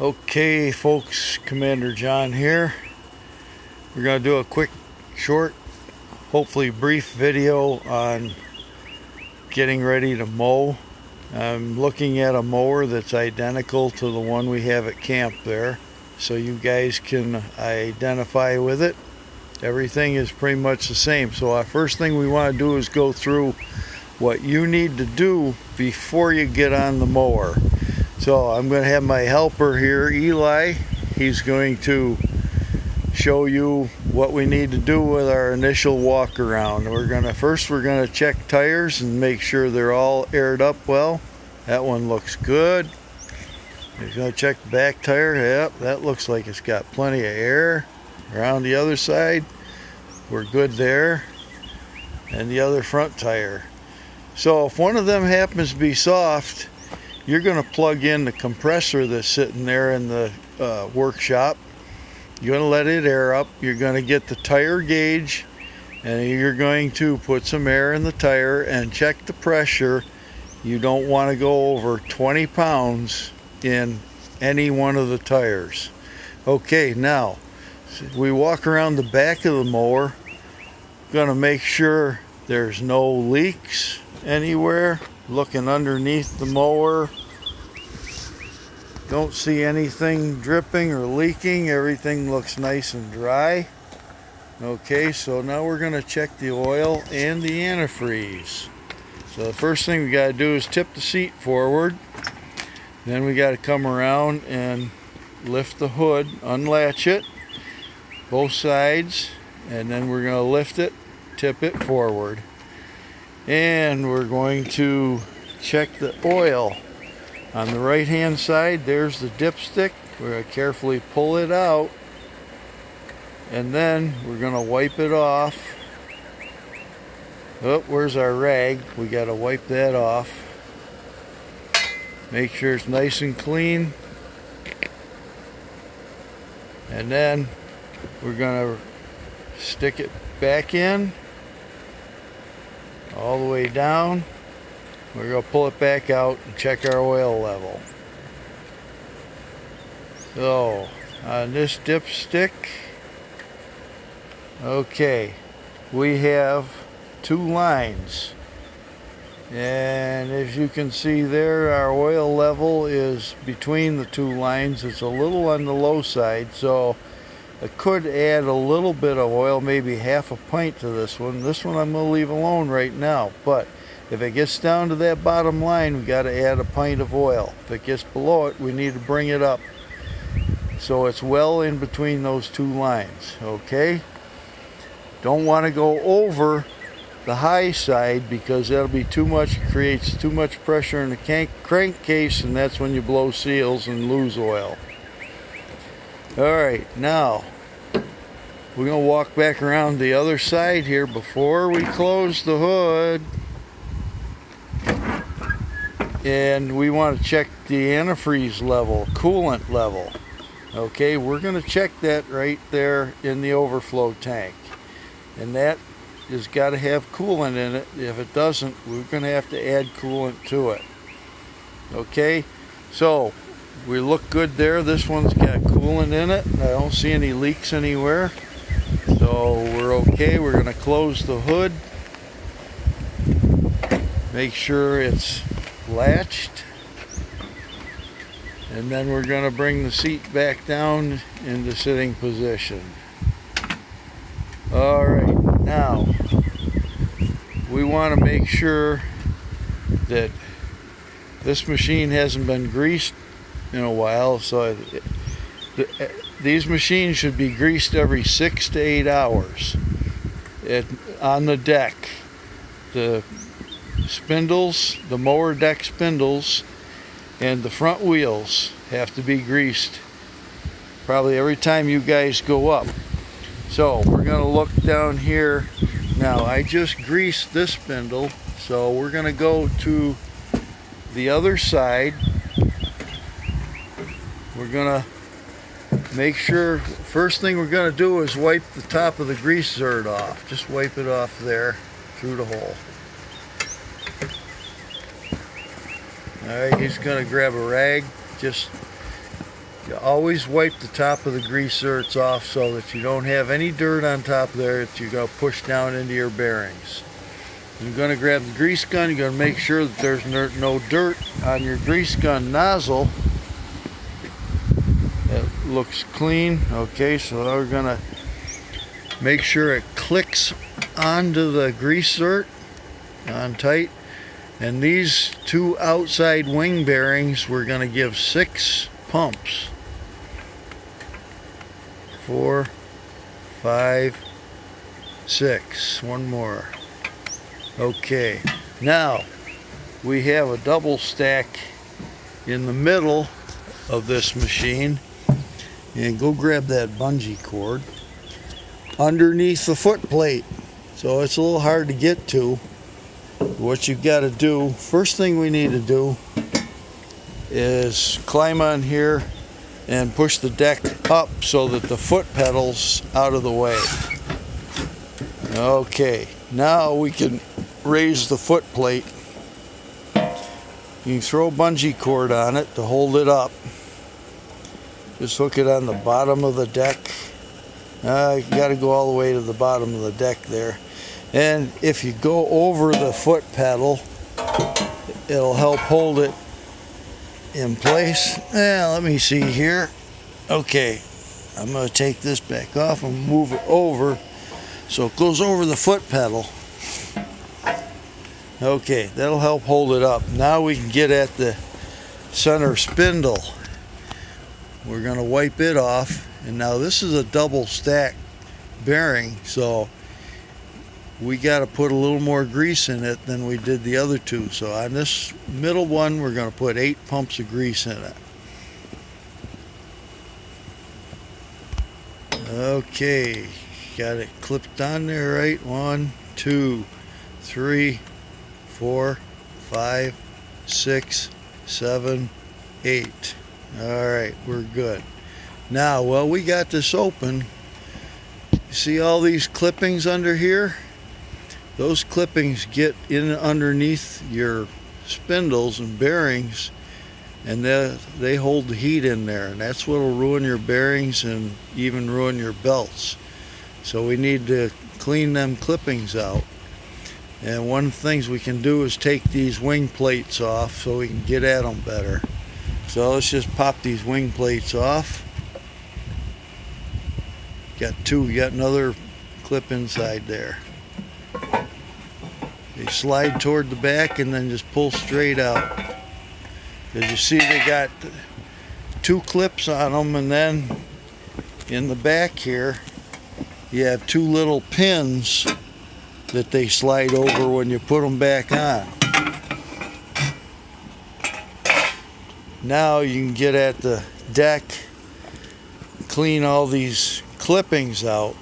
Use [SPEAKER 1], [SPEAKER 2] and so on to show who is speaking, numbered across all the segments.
[SPEAKER 1] Okay folks, Commander John here. We're going to do a quick, short, hopefully brief video on getting ready to mow. I'm looking at a mower that's identical to the one we have at camp there, so you guys can identify with it. Everything is pretty much the same. So our first thing we want to do is go through what you need to do before you get on the mower. So I'm going to have my helper here, Eli. He's going to show you what we need to do with our initial walk around. We're going to check tires and make sure they're all aired up well. That one looks good. He's going to check the back tire. Yep, that looks like it's got plenty of air. Around the other side, we're good there. And the other front tire. So if one of them happens to be soft, you're going to plug in the compressor that's sitting there in the workshop. You're going to let it air up. You're going to get the tire gauge, and you're going to put some air in the tire and check the pressure. You don't want to go over 20 pounds in any one of the tires. Okay, now we walk around the back of the mower. Going to make sure there's no leaks anywhere. Looking underneath the mower, don't see anything dripping or leaking. Everything looks nice and dry. Okay, so now we're going to check the oil and the antifreeze. So the first thing we got to do is tip the seat forward. Then we got to come around and lift the hood, unlatch it, both sides, and then we're going to lift it, tip it forward. And we're going to check the oil. On the right hand side, there's the dipstick. We're going to carefully pull it out, and then we're going to wipe it off. Oh, where's our rag? We got to wipe that off. Make sure it's nice and clean. And then we're going to stick it back in. All the way down. We're going to pull it back out and check our oil level. So on this dipstick, okay, we have two lines, and as you can see there, our oil level is between the two lines. It's a little on the low side, so I could add a little bit of oil, maybe half a pint to this one. This one I'm going to leave alone right now, but if it gets down to that bottom line, we got to add a pint of oil. If it gets below it, we need to bring it up so it's well in between those two lines. Okay, don't want to go over the high side because that'll be too much. It creates too much pressure in the crankcase, and that's when you blow seals and lose oil. Alright, now we're going to walk back around the other side here before we close the hood. And we want to check the antifreeze level, coolant level. Okay, we're going to check that right there in the overflow tank. And that has got to have coolant in it. If it doesn't, we're going to have to add coolant to it. Okay, so we look good there. This one's got coolant in it. I don't see any leaks anywhere. So we're okay. We're going to close the hood. Make sure it's latched. And then we're going to bring the seat back down into sitting position. Alright, now we want to make sure that this machine hasn't been greased in a while, so these machines should be greased every 6 to 8 hours on the deck. The spindles, the mower deck spindles, and the front wheels have to be greased probably every time you guys go up. So we're going to look down here. Now I just greased this spindle, so we're going to go to the other side. We're going to make sure, first thing we're going to do is wipe the top of the grease zerd off. Just wipe it off there through the hole. Alright, he's going to grab a rag, just You always wipe the top of the grease zerks off so that you don't have any dirt on top there that you're going to push down into your bearings. You're going to grab the grease gun. You're going to make sure that there's no dirt on your grease gun nozzle. It looks clean. Okay, so now we're going to make sure it clicks onto the grease zerk on tight. And these two outside wing bearings, we're going to give 6 pumps. 4, 5, 6. One more. Okay, now we have a double stack in the middle of this machine. And go grab that bungee cord underneath the foot plate. So it's a little hard to get to. What you've got to do, first thing we need to do is climb on here and push the deck up so that the foot pedal's out of the way. Okay, now we can raise the foot plate. You can throw a bungee cord on it to hold it up. Just hook it on the bottom of the deck. You got to go all the way to the bottom of the deck there. And if you go over the foot pedal, it'll help hold it in place. Let me see here. Okay, I'm going to take this back off and move it over so it goes over the foot pedal. Okay, that'll help hold it up. Now we can get at the center spindle. We're going to wipe it off. And now this is a double stack bearing, so we got to put a little more grease in it than we did the other two. So on this middle one, we're going to put 8 pumps of grease in it. Okay, got it clipped on there, right? 1, 2, 3, 4, 5, 6, 7, 8. All right, we're good. Now, well, we got this open. You see all these clippings under here? Those clippings get in underneath your spindles and bearings, and they hold the heat in there, and that's what will ruin your bearings and even ruin your belts. So we need to clean them clippings out. And one of the things we can do is take these wing plates off so we can get at them better. So let's just pop these wing plates off. Got 2, got another clip inside there. They slide toward the back and then just pull straight out. As you see, they got 2 clips on them, and then in the back here you have 2 little pins that they slide over when you put them back on. Now you can get at the deck, clean all these clippings out,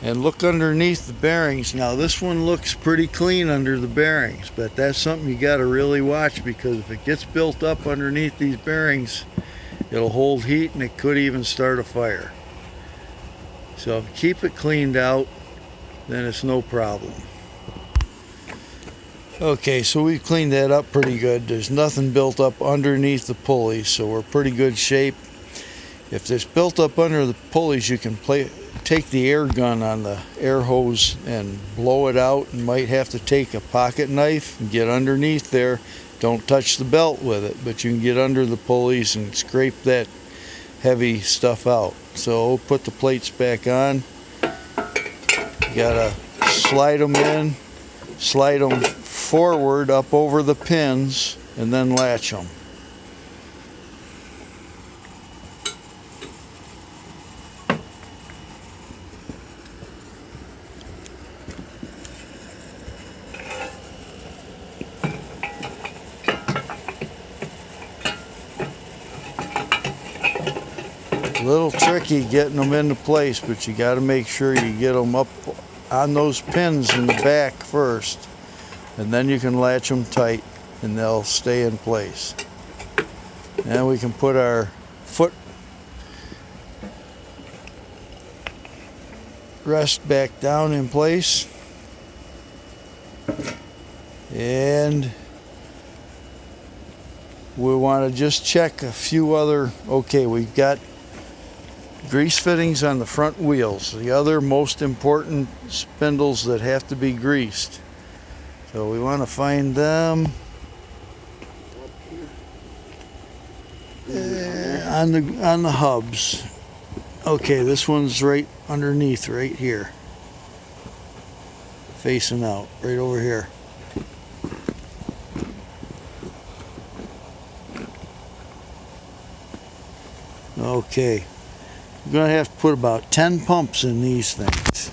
[SPEAKER 1] and look underneath the bearings. Now this one looks pretty clean under the bearings, but that's something you got to really watch, because if it gets built up underneath these bearings, it'll hold heat and it could even start a fire. So if you keep it cleaned out, then it's no problem. Okay, so we've cleaned that up pretty good. There's nothing built up underneath the pulleys, so we're pretty good shape. If there's built up under the pulleys, you can take the air gun on the air hose and blow it out. You might have to take a pocket knife and get underneath there. Don't touch the belt with it, but you can get under the pulleys and scrape that heavy stuff out. So we'll put the plates back on. You gotta slide them in, slide them forward up over the pins, and then latch them. A little tricky getting them into place, but you got to make sure you get them up on those pins in the back first, and then you can latch them tight and they'll stay in place. And we can put our foot rest back down in place, we want to just check a few other. Okay, we've got grease fittings on the front wheels, the other most important spindles that have to be greased. So we want to find them on the hubs. Okay, this one's right underneath, right here, facing out, right over here. Okay, we're gonna have to put about 10 pumps in these things.